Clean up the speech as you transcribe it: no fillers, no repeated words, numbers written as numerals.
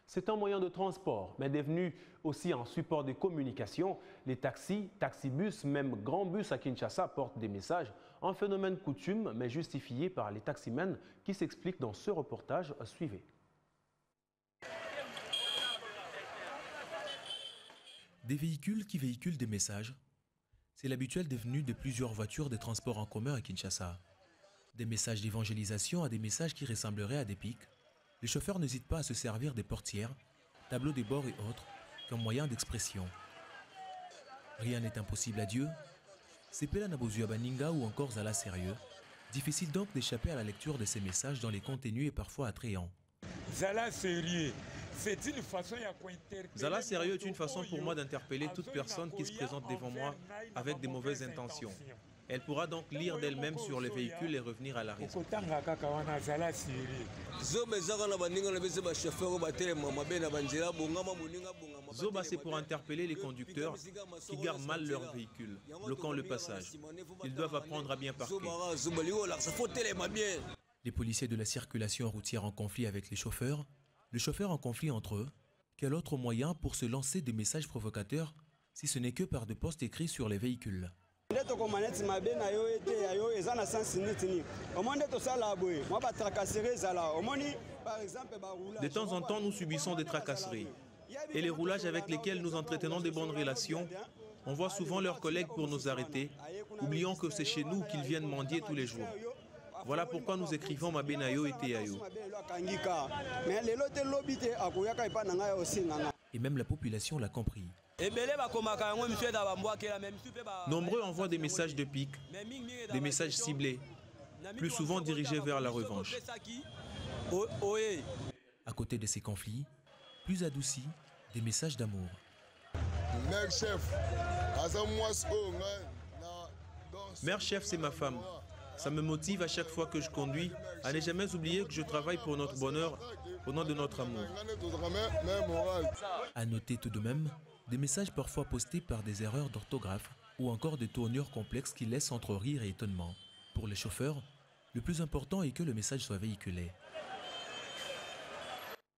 C'est un moyen de transport, mais devenu aussi un support de communication. Les taxis, taxibus, même grands bus à Kinshasa portent des messages. Un phénomène coutume, mais justifié par les taximens qui s'explique dans ce reportage. Suivez. Des véhicules qui véhiculent des messages. C'est l'habituel devenu de plusieurs voitures de transport en commun à Kinshasa. Des messages d'évangélisation à des messages qui ressembleraient à des pics. Les chauffeurs n'hésitent pas à se servir des portières, tableaux de bord et autres, comme moyen d'expression. Rien n'est impossible à Dieu. C'est Pela Nabozua Baninga ou encore Zala Sérieux. Difficile donc d'échapper à la lecture de ces messages dont les contenus est parfois attrayant. Zala Sérieux. Zala Sérieux est une façon pour moi d'interpeller toute personne qui se présente devant moi avec des mauvaises intentions. Elle pourra donc lire d'elle-même sur les véhicules et revenir à la raison. Zoba, c'est pour interpeller les conducteurs qui garent mal leur véhicule, bloquant le passage. Ils doivent apprendre à bien parquer. Les policiers de la circulation routière en conflit avec les chauffeurs en conflit entre eux. Quel autre moyen pour se lancer des messages provocateurs si ce n'est que par des posts écrits sur les véhicules? De temps en temps, nous subissons des tracasseries. Et les roulages avec lesquels nous entretenons de bonnes relations, on voit souvent leurs collègues pour nous arrêter, oubliant que c'est chez nous qu'ils viennent mendier tous les jours. Voilà pourquoi nous écrivons Mabenayo et Teayo. Et même la population l'a compris. Nombreux envoient des messages de pique, des messages ciblés, plus souvent dirigés vers la revanche. À côté de ces conflits, plus adoucis, des messages d'amour. Mère chef, c'est ma femme. Ça me motive à chaque fois que je conduis à ne jamais oublier que je travaille pour notre bonheur, au nom de notre amour. À noter tout de même, des messages parfois postés par des erreurs d'orthographe ou encore des tournures complexes qui laissent entre rire et étonnement. Pour les chauffeurs, le plus important est que le message soit véhiculé.